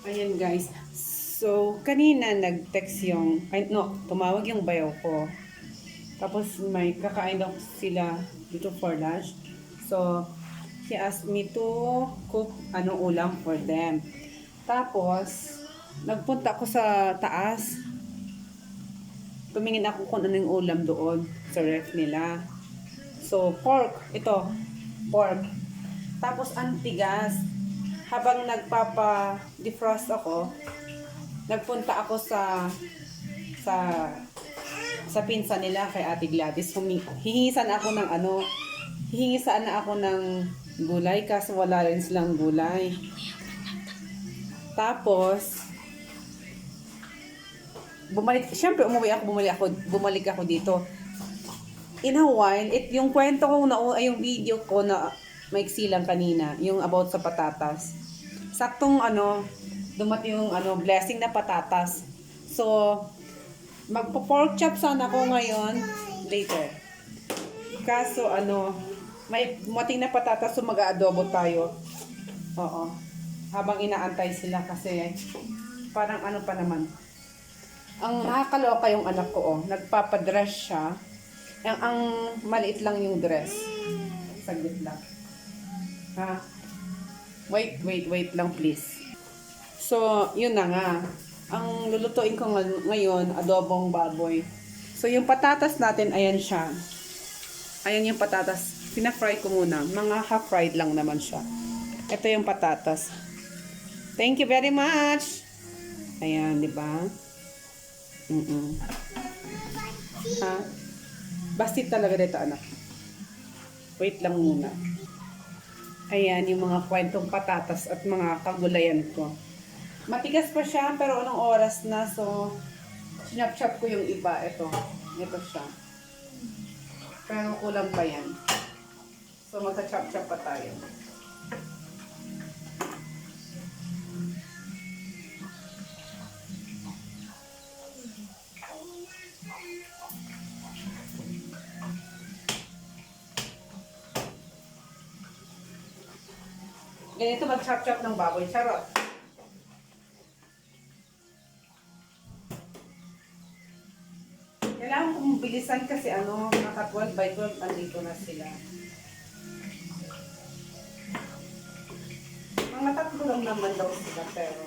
Ayan guys. So, kanina nag-text yung, ay no, tumawag yung bayaw ko. Tapos may kakain daw sila dito for lunch. So, he asked me to cook ulam for them. Tapos, nagpunta ako sa taas. Tumingin ako kung ano yung ulam doon sa ref nila. So, pork. Ito, pork. Tapos, antigas. Habang nagpapa-defrost ako, nagpunta ako sa sa pinsan nila kay Ate Gladys. Hihingisan ako ng hihingisan na ako ng gulay kasi wala rin silang gulay. Tapos, syempre bumalik ako dito. In a while, yung kwento ko yung video ko na maiksi lang kanina, yung about sa patatas. Saktong dumating yung blessing na patatas. So, magpo-pork chop sana ako ngayon later. Kaso may dumating na patatas, so mag-aadobo tayo. Oo. Habang inaantay sila kasi parang pa naman. Ang nakakaloka yung anak ko, nagpapadress siya. Ang maliit lang yung dress. Saglit lang. Ha? Wait lang please. So, yun na nga. Ang lulutuin ko ngayon, adobong baboy. So, yung patatas natin, ayan siya. Ayan yung patatas. Pina-fry ko muna. Mga half-fried lang naman siya. Ito yung patatas. Thank you very much. Ayan, di ba? Ha? Basti talaga dito, anak. Wait lang muna. Ayan, yung mga kwentong patatas at mga kagulayan ko. Matigas pa siya, pero anong oras na, so sinap-chop ko yung iba. Ito siya. Pero kulang pa yan. So magsa-chop-chop pa tayo. Ganito mag-chop-chop ng baboy. Charot. Kailangan kong bilisan kasi naka 12 by 12 andito na sila. Mga tatlo lang naman daw sila pero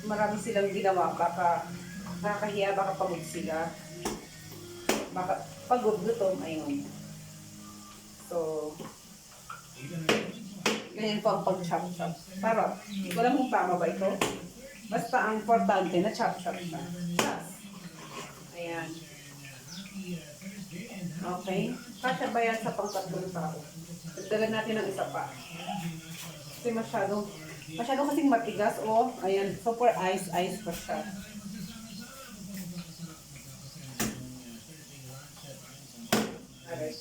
marami silang ginawa. Baka nakakahiya, baka pagod sila. Baka pagod gutom, ayun. So, ganyan po ang pag-chop-chop. Pero, hindi ko lang kung tama ba ito. Basta ang importante na chop-chop na. Ayan. Okay. Kasya ba yan sa pang-tatlong tao? Dagdagan natin ng isa pa. Kasi masyado kasing matigas. Ayan. Super ice pa siya. Alright.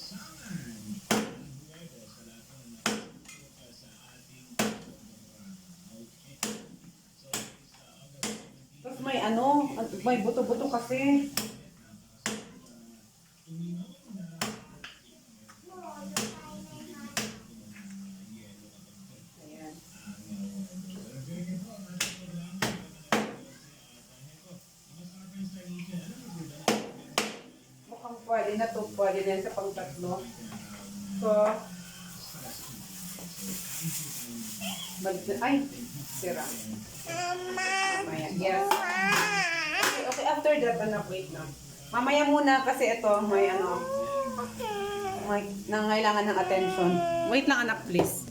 Tapos may buto-buto kasi. Pwede na to, pwede na yan sa pang-tatlo. So, ay, sira. Mamaya, yes. Okay, after that, wait na. Mamaya muna kasi ito, may nangailangan ng attention. Wait lang anak, please.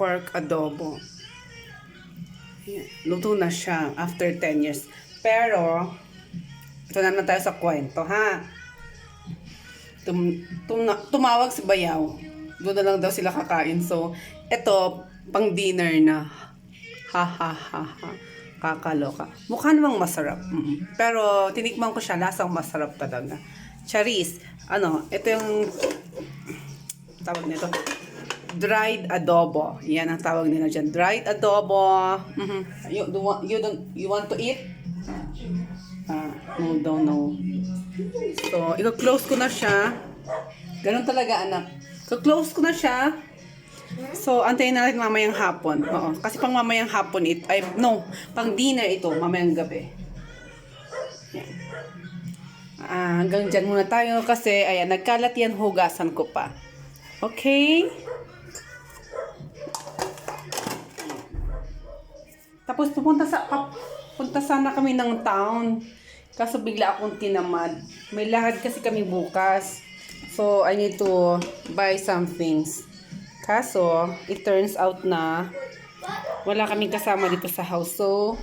Pork adobo. Luto na siya after 10 years. Pero, ito naman tayo sa kwento, ha? Tumawag si Bayaw. Doon na lang daw sila kakain. So, ito, pang dinner na. Ha. Kakaloka. Mukha namang masarap. Pero, tinikman ko siya. Lasang masarap talaga. Charis. Ito yung tawag nito. Dried adobo. Yan ang tawag nila dyan. Dried adobo. You want to eat? No, don't know. So, i-close ko na siya. Ganun talaga, anak. So, close ko na siya. So, antayin natin mamayang hapon. Oo. Kasi pang mamayang hapon pang dinner ito, mamayang gabi. Yan. Hanggang dyan muna tayo kasi, ayan, nagkalat yan, hugasan ko pa. Okay? Tapos punta sana kami ng town. Kaso bigla akong tinamad. May lakad kasi kami bukas. So, I need to buy some things. Kaso, it turns out na wala kaming kasama dito sa house. So,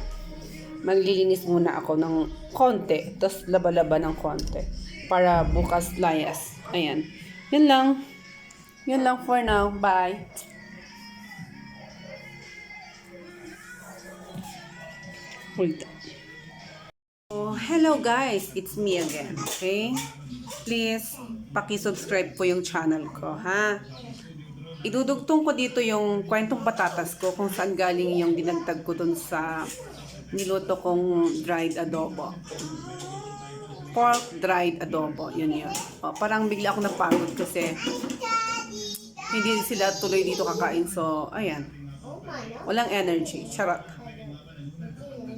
maglilinis muna ako ng konti. Tapos, laba-laba ng konti. Para bukas layas. Ayan. Yun lang. Yun lang for now. Bye. Hold on. Oh, hello guys, it's me again, okay? Please, paki-subscribe po yung channel ko, ha? Idudugtong ko dito yung kwentong patatas ko kung saan galing yung dinagdag ko dun sa niluto kong dried adobo. Pork dried adobo, yun yun. Oh, parang bigla ako napagod kasi hindi sila tuloy dito kakain, so, ayan. Walang energy, charot.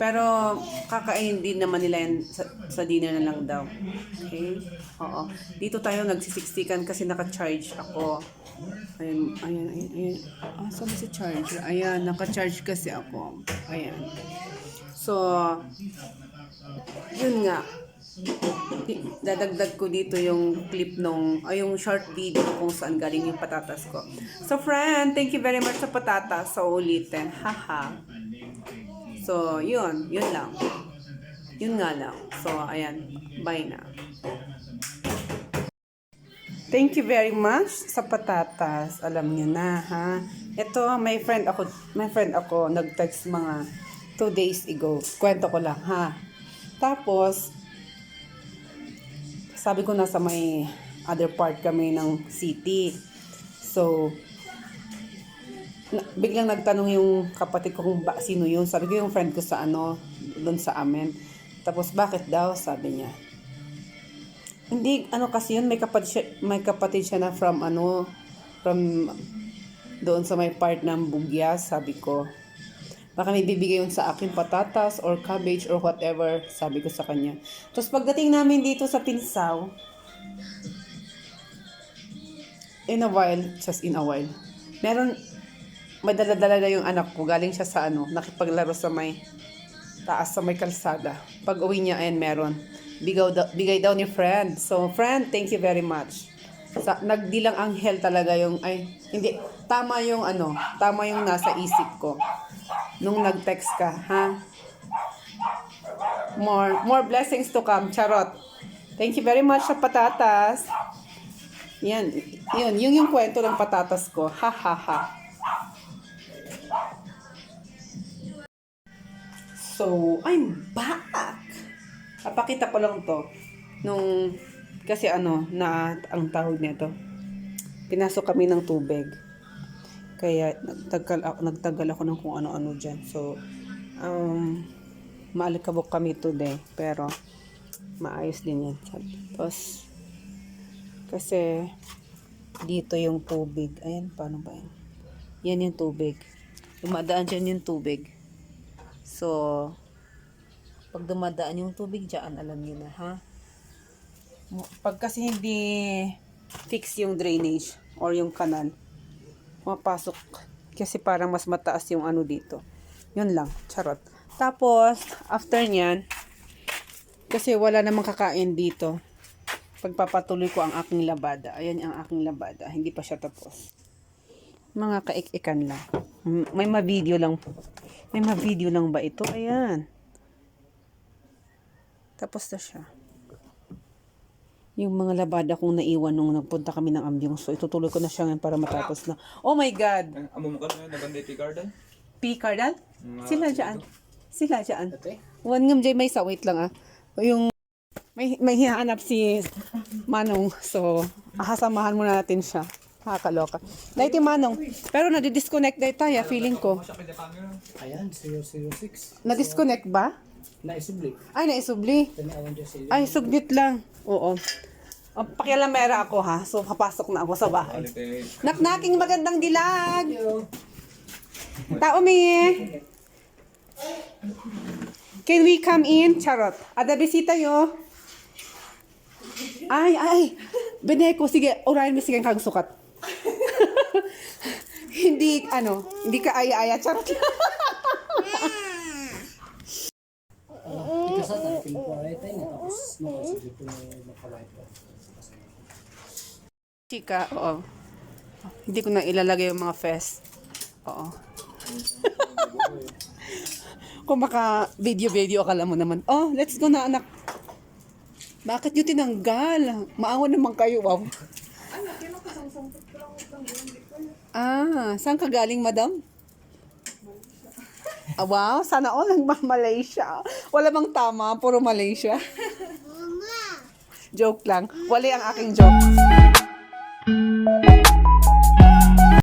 Pero kakain din naman nila yan sa dinner na lang daw. Okay? Oo. Dito tayo nagsisiksikan kasi naka-charge ako. Ayan. Saan ba si charger? Ayan, naka-charge kasi ako. Ayan. So, yun nga. Dadagdag ko dito yung clip yung short video kung saan galing yung patatas ko. So, friend, thank you very much sa patatas. So, ulitin. Haha. So, yun lang. Yun nga lang. So, ayan. Bye na. Thank you very much sa patatas. Alam niyo na, ha? Ito, my friend ako, nag-text mga 2 days ago. Kwento ko lang, ha? Tapos, sabi ko nasa may other part kami ng city. So, biglang nagtanong yung kapatid ko kung sino yun. Sabi ko yung friend ko sa doon sa amin. Tapos bakit daw? Sabi niya. Hindi, kasi yun, may kapatid siya na from doon sa may part ng Bugyas, sabi ko. Baka may bibigay yun sa akin patatas or cabbage or whatever, sabi ko sa kanya. Tapos pagdating namin dito sa Pinsaw, just in a while, may dala-dala na yung anak ko. Galing siya sa nakipaglaro sa may taas sa may kalsada. Pag uwi niya, meron. Bigay daw ni friend. So, friend, thank you very much. Nagdilang anghel talaga hindi, tama yung nasa isip ko. Nung nag-text ka, ha? More blessings to come, charot. Thank you very much sa patatas. Yun yung kwento ng patatas ko. Ha, ha, ha. So, I'm back! Papakita ko lang to. Kasi na ang tawag nito. Pinasok kami ng tubig. Kaya nagtagal ako ng kung ano-ano dyan. So, maalikabok kami today. Pero, maayos din yan. Tapos, kasi, dito yung tubig. Ayan, paano ba yan? Yan yung tubig. Dumadaan dyan yung tubig. So, pag dumadaan yung tubig dyan, alam niyo na, ha? Pag kasi hindi fix yung drainage or yung kanal, mapasok. Kasi parang mas mataas yung dito. Yun lang, charot. Tapos, after nyan, kasi wala namang kakain dito, pagpapatuloy ko ang aking labada. Ayan ang aking labada. Hindi pa siya tapos. Mga kaik-ikan lang. May ma-video lang ba ito? Ayan. Tapos na siya. Yung mga labada kong naiwan nung nagpunta kami ng Ambyong. So, itutuloy ko na siya ngayon para matapos na. Oh my God! Amo mo ka na naganda P-Cardan? P-Cardan? Sila dyan. One ngam jay may sa wait lang Yung may hinahanap si Manong. So, ahasamahan muna natin siya. Nakakaloka. Dahil Manong. Pero nadi-disconnect dahil tayo, feeling ko. Ayan, 006. Na-disconnect ba? Naisubli. Ay, naisubli. Ay, submit lang. Oo. Pakialamera ako ha. So, papasok na ako sa bahay. Naknaking magandang dilag. Tao mi. Can we come in? Charot. Ada bisita yo. Ay. Beneko, sige. Orayin mo sige kang sukat. hindi ka aya-aya. Charot. Ika sa tayo, pinagparay tayo na tapos makasabi ko na mapalay ko. Chika, oo. Hindi ko na ilalagay yung mga fest. Oo. Kung maka video akala mo naman. Oh, let's go na anak. Bakit yun tinanggal? Maawa naman kayo, wow. Saan ka galing, madam? Wow, sana all nagma-Malaysia. Wala bang tama, puro Malaysia. Joke lang. Wali ang aking joke.